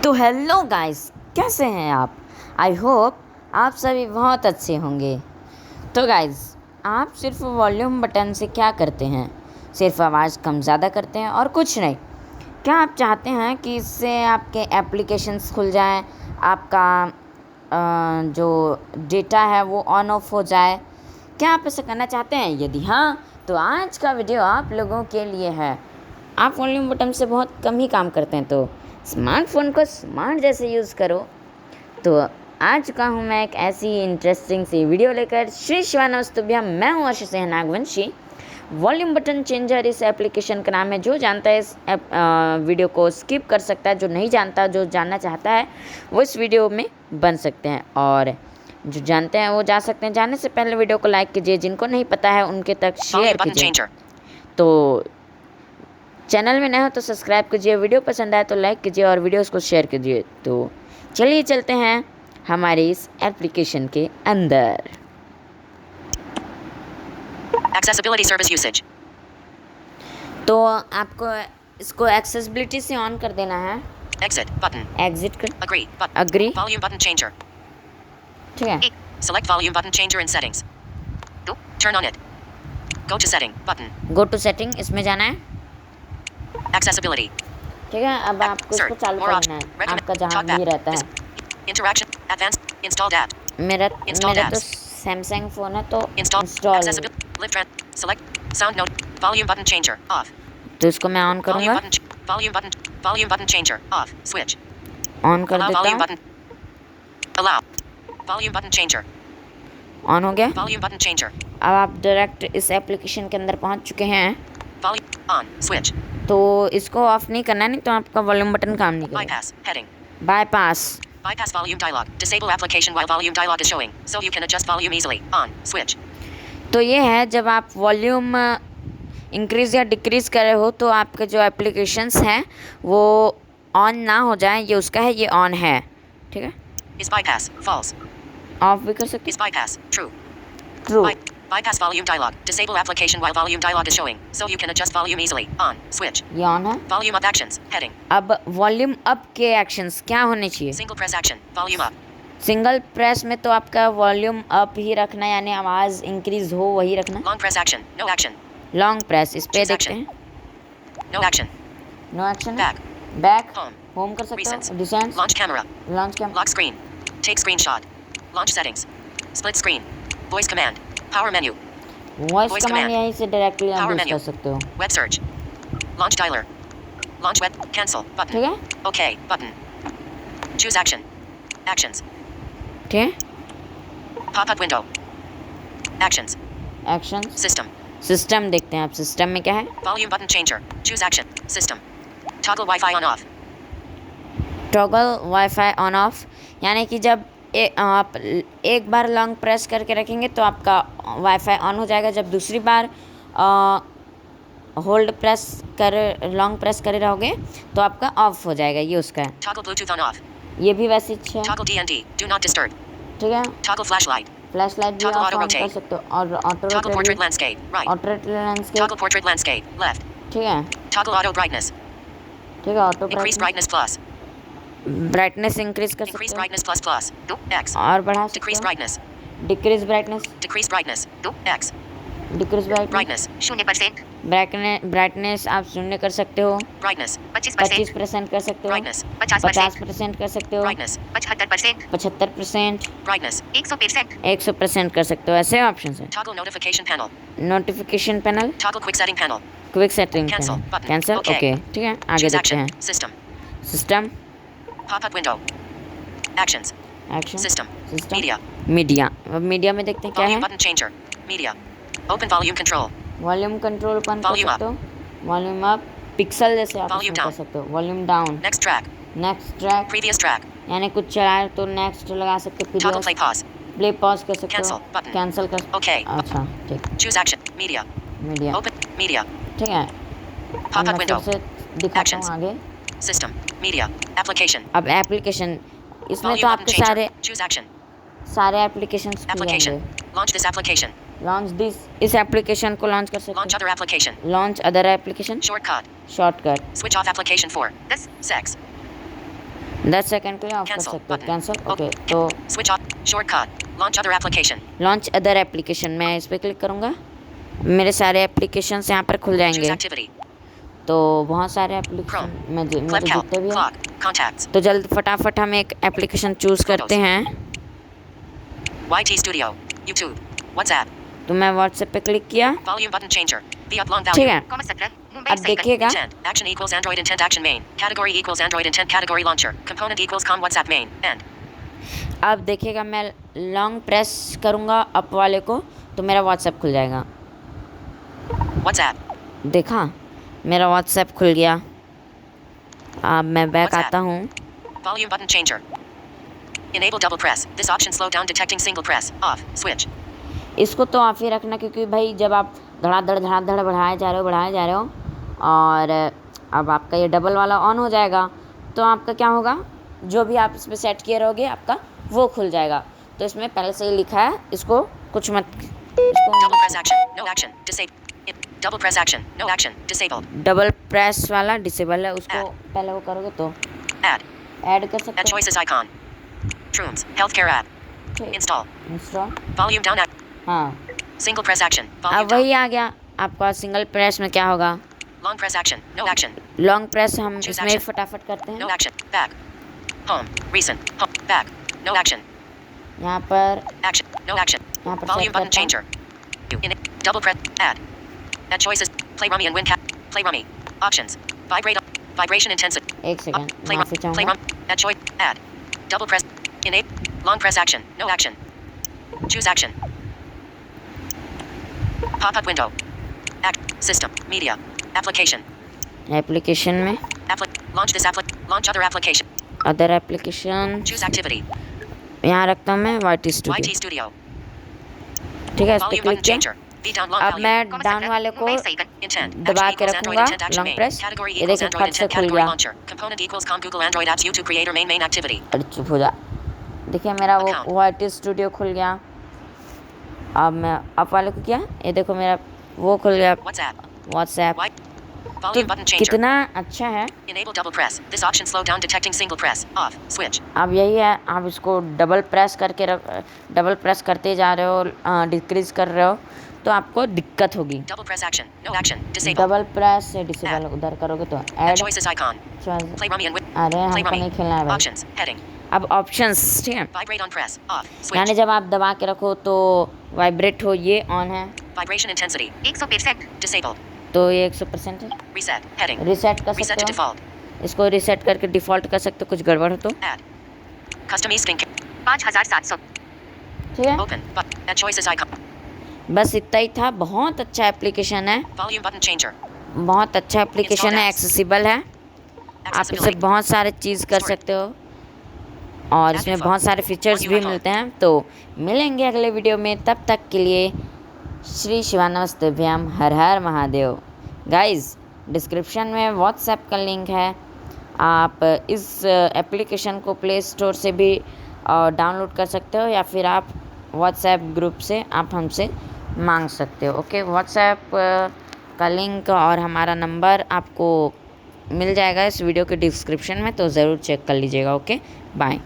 तो hello guys, कैसे हैं आप? आई होप आप सभी बहुत अच्छे होंगे। तो गाइस, आप सिर्फ वॉल्यूम बटन से क्या करते हैं? सिर्फ आवाज़ कम ज़्यादा करते हैं और कुछ नहीं। क्या आप चाहते हैं कि इससे आपके एप्लीकेशंस खुल जाएं, आपका जो डेटा है वो ऑन ऑफ हो जाए? क्या आप ऐसा करना चाहते हैं? यदि हाँ, तो आज का वीडियो आप लोगों के लिए है। आप वॉल्यूम बटन से बहुत कम ही काम करते हैं, तो स्मार्टफोन को स्मार्ट जैसे यूज़ करो। तो आज का हूँ मैं एक ऐसी इंटरेस्टिंग सी वीडियो लेकर। श्री शिवानस्तुभ्यम, मैं हूँ आशीष नागवंशी। वॉल्यूम बटन चेंजर इस एप्लीकेशन का नाम है। जो जानता है इस वीडियो को स्किप कर सकता है, जो नहीं जानता, जो जानना चाहता है वो इस वीडियो में बन सकते हैं, और जो जानते हैं वो जा सकते हैं। जाने से पहले वीडियो को लाइक कीजिए, जिनको नहीं पता है उनके तक शेयर कीजिए। तो चैनल में नए हो तो सब्सक्राइब कीजिए, वीडियो पसंद आए तो लाइक कीजिए और वीडियोस को शेयर कीजिए। तो चलिए चलते हैं हमारे इस एप्लीकेशन के अंदर। Accessibility service usage. तो आपको इसको एक्सेसिबिलिटी से ऑन कर देना है। Exit button. एग्जिट कर, Agree button. Agree, Volume button changer. ठीक है। Select volume button changer in settings. Turn on it. Go to setting button. Go to setting, इसमें जाना है, Accessibility. ठीक है। अब आपको इसको चालू करना है, आपका जहाँ भी रहता है। Interaction. Advanced. Installed app. मेरा Installed तो apps. सैमसंग फ़ोन है तो Install. Install. Accessibility. Live trend. Select. Sound note. Volume button changer. Off. तो इसको मैं ऑन करूँगा, Volume button changer. Off. Switch. On कर Allow देता volume हूँ। button. Allow. Volume button changer. On हो गया। Volume button changer. अब आप डायरेक्ट इस एप्लीकेशन के अंदर पहुंच चुके हैं। Volume on. Switch. तो इसको ऑफ नहीं करना है, नहीं तो आपका वॉल्यूम बटन काम नहीं करेगा। Bypass. Heading. Bypass, Bypass volume dialog. Disable application while volume dialog is showing, so you can adjust volume easily. On. Switch. तो ये है जब आप वॉल्यूम इंक्रीज़ या डिक्रीज़ कर रहे हो तो आपके जो एप्लीकेशंस हैं वो ऑन ना हो जाए, ये उसका है, ये ऑन है, ठीक है। Is bypass. False. ऑफ भी कर सकते Is bypass. True. हैं, true. Bypass volume dialog. Disable application while volume dialog is showing, so you can adjust volume easily. On. Switch. ये ऑन है। Volume up actions. Heading. अब volume up के actions क्या होने चाहिए? Single press action. Volume up. Single press में तो आपका वॉल्यूम अप ही रखना, यानी आवाज़ इंक्रीज़ हो वही रखना। Long press action. No action. Long press, इस पे Choose देखते action. हैं। No action. No action, Back. Back, Home. Home कर सकते Recents. हो, डिसेंस, Launch camera. Launch cam, Lock screen. Take screenshot. Launch settings. Split screen. Voice command. Power menu. Voice Voice command command. यहीं से directly आप Power use menu. कर सकते हो, Web search. Launch dialer. Launch web. Cancel button. ठीक है, OK button. Choose action. Actions. ठीक है। Pop-up window. Actions. Action, System. System देखते हैं आप, सिस्टम में क्या है। Volume button changer. Choose action. System. Toggle Wi-Fi on off. Toggle wifi on off, यानी कि जब आप एक बार लॉन्ग प्रेस करके रखेंगे तो आपका वाईफाई ऑन हो जाएगा। जब दूसरी बार होल्ड प्रेस कर लॉन्ग प्रेस करे रहोगे तो आपका ऑफ हो जाएगा, ये उसका है। Toggle Bluetooth on off. ये भी वैसे ही है, Toggle DND. Do not disturb. ठीक है। Toggle flashlight. फ्लैश लाइट भी Toggle आप auto ऑन कर rotate. सकते हो, और auto Toggle portrait rotate, landscape. Right. Auto landscape, Toggle portrait landscape. Left. ठीक है, Toggle auto brightness. ठीक है। Auto Increase brightness plus. Brightness increase कर Increase सकते brightness plus plus. Do X. हो और बढ़ा सकते Decrease हो। brightness. Decrease brightness, Decrease brightness. Do X. Decrease Brightness. 0%. Brightness आप शून्य कर सकते हो, Brightness. 25% कर सकते हो, Brightness. 50% कर सकते हो, Brightness. 75%, Brightness. 100% कर सकते हो। ऐसे ऑप्शन है। Toggle notification panel. Notification panel, Toggle quick setting panel. Quick setting Cancel panel, button. Cancel, Okay. Okay, ठीक है। आगे Choose देखते action. हैं। System. System, Pop-up window. Actions. Action, System. System, Media. Media. अब मीडिया में देखते हैं क्या Volume है। button changer. Media. Open volume control. Volume control अपन कर Volume सकते हो, वॉल्यूम अप, पिक्सल जैसे आप Volume इसमें कर down. सकते हो, volume down, Next track. Next track, Previous track. यानी कुछ चलाए तो नेक्स्ट लगा सकते हो, Toggle play pause. Play pause कर सकते Cancel हो, button. कैंसिल कर, Okay. अच्छा, ठीक, Choose action. Media. Media, Open. Media. ठीक है। Pop-up मैं फिर window. से दिखाता Actions. हूँ आगे। System. Media. Application. अब एप्लीकेशन, इसमें Volume तो button आपके changer. Choose action. सारे एप्लीकेशंस खुल Application. जाएंगे। Launch this application. Launch this, इस एप्लीकेशन को लॉन्च कर सकते Launch other application. हो, launch other application, Shortcut. Shortcut, Switch off application for this sex. 10 second के लिए ऑफ कर Cancel सकते हो। button. Cancel, Okay. ओके। तो Switch off. Shortcut. Launch other application. Launch other application, मैं इस पर क्लिक करूँगा, मेरे सारे एप्लीकेशंस यहाँ पर खुल Choose जाएंगे। activity. तो बहुत सारे Chrome. एप्लीकेशन मेरे ClefCalc. जितने भी हैं, Clock. Contacts. तो जल्द फटाफट हम एक एप्लीकेशन चूज़ करते हैं। YT Studio. YouTube. WhatsApp. तो मैं व्हाट्सएप पे क्लिक किया, Volume button changer. The up long ठीक value. है। 17. अब देखिएगा, Intent. Action equals Android intent action main. Category equals Android intent category launcher. Component equals com WhatsApp main. End. अब देखिएगा मैं लॉन्ग प्रेस करूँगा अप वाले को तो मेरा व्हाट्सएप खुल जाएगा। WhatsApp. देखा, मेरा व्हाट्सएप खुल गया। अब मैं बैक WhatsApp. आता हूँ। Volume button changer. Enable double press. This option slow down detecting single press. Off. Switch. इसको तो ऑफ ही रखना, क्योंकि भाई जब आप धड़ाधड़ बढ़ाए जा रहे हो और अब आपका ये डबल वाला ऑन हो जाएगा तो आपका क्या होगा, जो भी आप इसमें सेट किए रहोगे आपका वो खुल जाएगा। तो इसमें पहले से ही लिखा है, इसको कुछ मत, Double press action. No action. Disable. Double press action. No action. Disabled. Double press वाला डिसेबल है, उसको पहले वो करोगे तो Add. ऐड कर सकते Add हो। choices icon. Trooms. Healthcare app. Install. Install, Volume down. हाँ, Single press action. Volume अब down. वही आ गया। आपका सिंगल प्रेस में क्या होगा, Long press action. No action. Long press हम Choose इसमें action. फटाफट करते No हैं। action. Back. Home. Recent. Home. Back. No action. यहाँ पर Action. No action. यहाँ पर Volume सेट button करता हूँ। changer. Double press. Add. Add choices. Play rummy and win cap. Play rummy. Options. Vibrate. Vibration intensity. एक second, Play माफी rum. Play चाहूँगा। rum. Add choice. Add. Double press. Enable. Long press action. No action. Choose action. Pop-up window. Act. System. Media. Application. Application में Launch this Launch other application. Other application Choose activity. यहाँ रखता हूँ मैं YT YT studio, Studio. ठीक है, इस पर Volume click button किया। changer. V down long अब value. मैं डाउन वाले को Intent. दबा Action के equals Android रखूंगा, intent action long main. Press, Category ये equals देखिए Android फट से intent खुल category गया। launcher. Component equals com Google Android apps YouTube creator main activity. अरे चुप हो जा, देखिए मेरा वो Account. YT स्टूडियो खुल गया। अब मैं अप वाले को किया, ये देखो मेरा वो खुल गया WhatsApp. व्हाट्सएप। Y. तो Volume button changer. कितना अच्छा है। Enable double press. This option slow down detecting single press. Off. Switch. अब यही है, आप इसको डबल प्रेस करते जा रहे हो, डिक्रीज कर रहे हो तो आपको दिक्कत होगी। Double press action. No action. Disable. Double press से डिसेबल उधर करोगे तो Add add choices icon. Play rummy and win. अरे Play हमको rummy. नहीं खेलना है भाई। Options. Heading. अब ऑप्शंस, ठीक है, Vibrate on press. Off. यानी Switch. जब आप दबा के रखो तो वाइब्रेट हो, ये ऑन है, Vibration intensity. 100%. Disabled. तो ये 100% है। Reset. Heading. रिसेट कर Reset to सकते हो, default. इसको रिसेट करके डिफ़ॉल्ट कर सकते हो, कुछ गड़बड़ हो तो, Add. Custom e-skincare. 5700. ठीक है। Open. Add choices icon. बस इतना ही था। बहुत अच्छा एप्लीकेशन है, Volume button changer. बहुत अच्छा एप्लीकेशन है, एक्सेसिबल है, आप इससे Accessibility. बहुत सारे चीज़ कर सकते हो और इसमें बहुत सारे फीचर्स भी मिलते हैं। तो मिलेंगे अगले वीडियो में, तब तक के लिए श्री शिवानमस्तभ्याम, हर हर महादेव। गाइस, डिस्क्रिप्शन में व्हाट्सएप का लिंक है, आप इस एप्लीकेशन को प्ले स्टोर से भी डाउनलोड कर सकते हो या फिर आप व्हाट्सएप ग्रुप से आप हमसे मांग सकते हो। ओके, व्हाट्सएप का लिंक और हमारा नंबर आपको मिल जाएगा इस वीडियो के डिस्क्रिप्शन में, तो ज़रूर चेक कर लीजिएगा। Okay, bye.